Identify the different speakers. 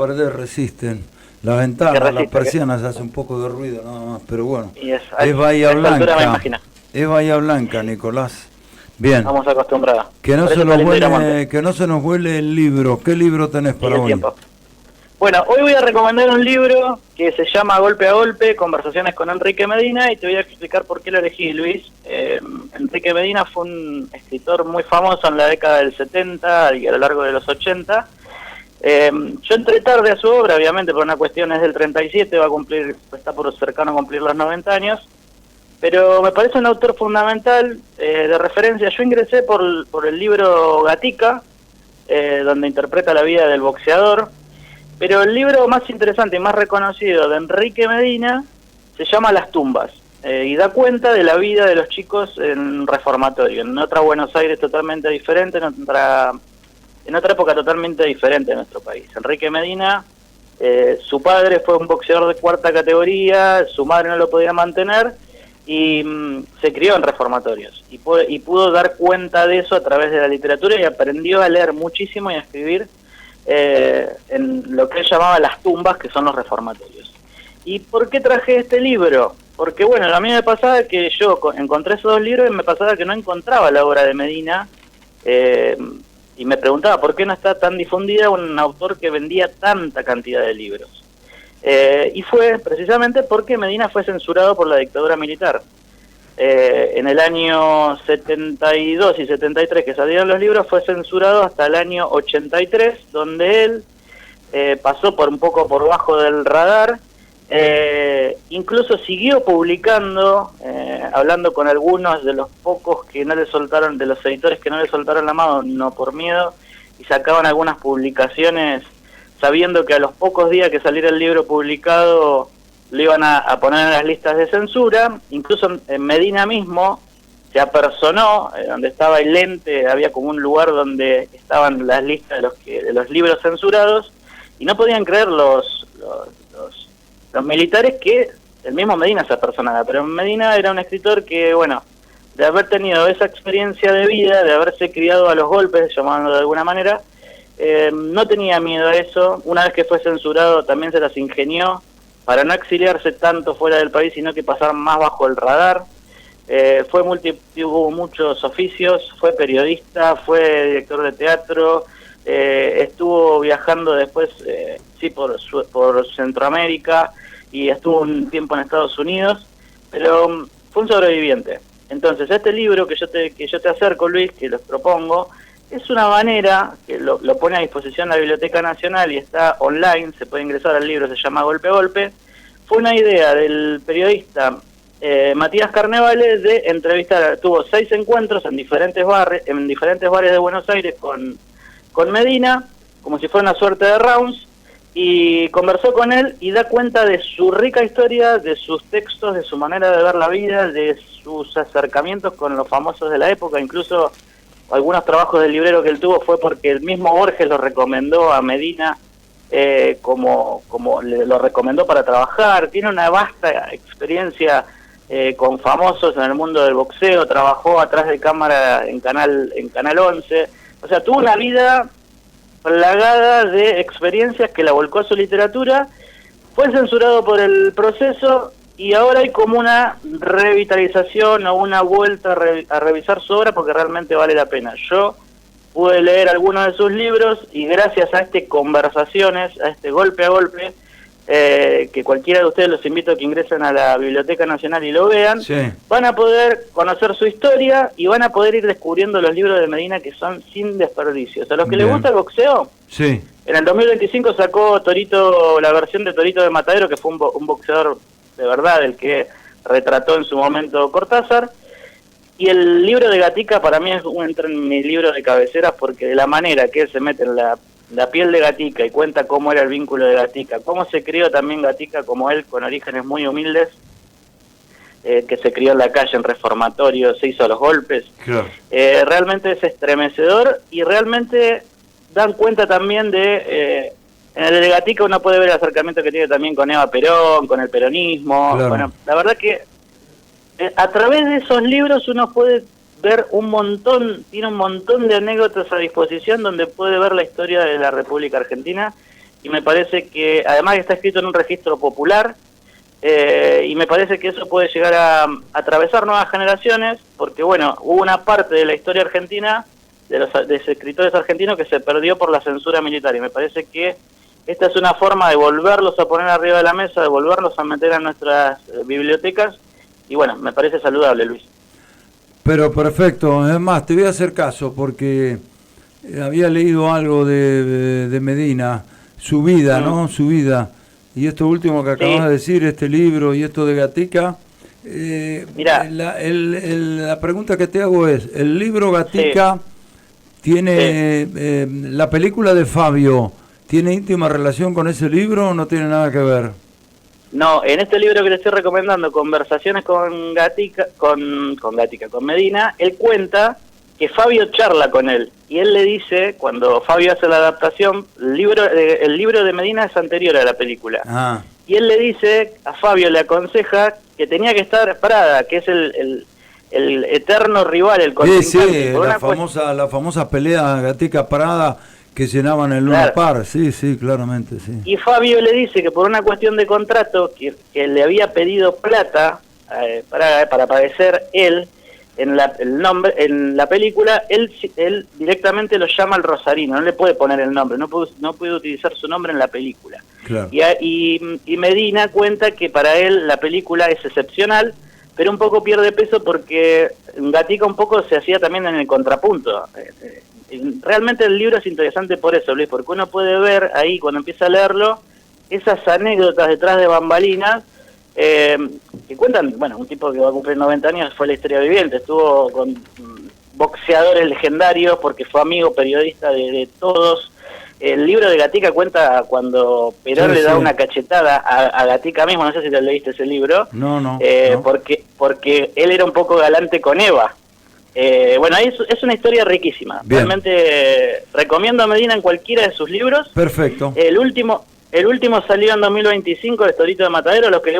Speaker 1: paredes resisten. La ventana, las persianas hace un poco de ruido nada más, pero bueno.
Speaker 2: Y es
Speaker 1: Bahía Blanca.
Speaker 2: Me imagino.
Speaker 1: Es Bahía Blanca, Nicolás. Bien.
Speaker 2: Estamos acostumbrados.
Speaker 1: Que no se nos vuele el libro. ¿Qué libro tenés para hoy?
Speaker 2: Tiempo. Bueno, hoy voy a recomendar un libro que se llama Golpe a Golpe, Conversaciones con Enrique Medina, y te voy a explicar por qué lo elegí, Luis. Enrique Medina fue un escritor muy famoso en la década del 70 y a lo largo de los 80. Yo entré tarde a su obra, obviamente, por una cuestión es del 37, está por cercano a cumplir los 90 años, pero me parece un autor fundamental, de referencia. Yo ingresé por el libro Gatica, donde interpreta la vida del boxeador. Pero el libro más interesante y más reconocido de Enrique Medina se llama Las tumbas, y da cuenta de la vida de los chicos en un reformatorio, en otra Buenos Aires totalmente diferente, en otra época totalmente diferente de nuestro país. Enrique Medina, su padre fue un boxeador de cuarta categoría, su madre no lo podía mantener y se crió en reformatorios y pudo dar cuenta de eso a través de la literatura y aprendió a leer muchísimo y a escribir en lo que él llamaba las tumbas, que son los reformatorios. ¿Y por qué traje este libro? Porque bueno, a mí me pasaba que yo encontré esos dos libros y me pasaba que no encontraba la obra de Medina, y me preguntaba por qué no está tan difundida un autor que vendía tanta cantidad de libros. Y fue precisamente porque Medina fue censurado por la dictadura militar. En el año 72 y 73 que salieron los libros, fue censurado hasta el año 83, donde él pasó un poco por bajo del radar. Incluso siguió publicando, hablando con algunos de los pocos que no le soltaron, de los editores que no le soltaron la mano, no por miedo, y sacaban algunas publicaciones sabiendo que a los pocos días que saliera el libro publicado lo iban a poner en las listas de censura. Incluso en Medina mismo se apersonó, donde estaba el ente, había como un lugar donde estaban las listas de los libros censurados, y no podían creer los militares que el mismo Medina se apersonaba. Pero Medina era un escritor que, bueno, de haber tenido esa experiencia de vida, de haberse criado a los golpes, llamándolo de alguna manera, no tenía miedo a eso. Una vez que fue censurado también se las ingenió para no exiliarse tanto fuera del país, sino que pasar más bajo el radar. Tuvo muchos oficios, fue periodista, fue director de teatro, estuvo viajando después por Centroamérica y estuvo un tiempo en Estados Unidos, pero fue un sobreviviente. Entonces este libro que yo te acerco, Luis, que les propongo, es una manera que lo pone a disposición la Biblioteca Nacional y está online, se puede ingresar al libro, se llama Golpe a Golpe. Fue una idea del periodista Matías Carnevale de entrevistar, tuvo 6 encuentros en diferentes bares de Buenos Aires con Medina, como si fuera una suerte de rounds, y conversó con él y da cuenta de su rica historia, de sus textos, de su manera de ver la vida, de sus acercamientos con los famosos de la época. Incluso algunos trabajos del librero que él tuvo fue porque el mismo Borges lo recomendó a Medina, como lo recomendó para trabajar. Tiene una vasta experiencia con famosos en el mundo del boxeo, trabajó atrás de cámara en Canal 11, o sea, tuvo una vida plagada de experiencias que la volcó a su literatura. Fue censurado por el proceso y ahora hay como una revitalización o una vuelta a revisar su obra, porque realmente vale la pena. Yo pude leer algunos de sus libros y gracias a conversaciones, a Golpe a Golpe, que cualquiera de ustedes, los invito a que ingresen a la Biblioteca Nacional y lo vean, sí, van a poder conocer su historia y van a poder ir descubriendo los libros de Medina, que son sin desperdicios. A los que les gusta el boxeo, sí, en el 2025 sacó Torito, la versión de Torito de Matadero, que fue un boxeador de verdad, el que retrató en su momento Cortázar. Y el libro de Gatica para mí entra en mis libros de cabeceras, porque de la manera que él se mete en la piel de Gatica y cuenta cómo era el vínculo de Gatica, cómo se crió también Gatica como él, con orígenes muy humildes, que se crió en la calle, en reformatorio, se hizo a los golpes. Claro. Realmente es estremecedor y realmente dan cuenta también de... en el de Gatica uno puede ver el acercamiento que tiene también con Eva Perón, con el peronismo. Claro. Bueno, la verdad que a través de esos libros uno puede ver tiene un montón de anécdotas a disposición donde puede ver la historia de la República Argentina y me parece que además está escrito en un registro popular, y me parece que eso puede llegar a atravesar nuevas generaciones, porque bueno, hubo una parte de la historia argentina, de los escritores argentinos, que se perdió por la censura militar, y me parece que esta es una forma de volverlos a poner arriba de la mesa, de volverlos a meter a nuestras bibliotecas, y bueno, me parece saludable, Luis.
Speaker 1: Pero perfecto, es más, te voy a hacer caso porque había leído algo de Medina, su vida, ¿no? Su vida. Y esto último que acabas de decir, este libro y esto de Gatica,
Speaker 2: Mirá,
Speaker 1: la pregunta que te hago es, ¿el libro Gatica tiene, la película de Fabio, tiene íntima relación con ese libro o no tiene nada que ver?
Speaker 2: no, en este libro que te estoy recomendando, Conversaciones con Gatica, con Medina, él cuenta que Fabio charla con él, y él le dice, cuando Fabio hace la adaptación, el libro de Medina es anterior a la película, y él le dice, a Fabio le aconseja que tenía que estar Prada, que es el eterno rival, el contrincante.
Speaker 1: Sí, la famosa pelea Gatica-Prada que llenaban el Luna Park, sí, claramente, sí.
Speaker 2: Y Fabio le dice que por una cuestión de contrato, que le había pedido plata para aparecer él, en la película, él directamente lo llama al Rosarino, no le puede poner el nombre, no puede utilizar su nombre en la película.
Speaker 1: Claro.
Speaker 2: Y Medina cuenta que para él la película es excepcional, pero un poco pierde peso porque Gatica un poco se hacía también en el contrapunto. Realmente el libro es interesante por eso, Luis, porque uno puede ver ahí, cuando empieza a leerlo, esas anécdotas detrás de bambalinas, que cuentan, bueno, un tipo que va a cumplir 90 años, fue la historia viviente, estuvo con boxeadores legendarios porque fue amigo periodista de todos. El libro de Gatica cuenta cuando Perón le da una cachetada a Gatica mismo, no sé si te leíste ese libro.
Speaker 1: No.
Speaker 2: Porque él era un poco galante con Eva. Bueno, es una historia riquísima.
Speaker 1: Bien.
Speaker 2: Realmente recomiendo a Medina en cualquiera de sus libros.
Speaker 1: Perfecto.
Speaker 2: El último salió en 2025, El Torito de Matadero, los que le gusta.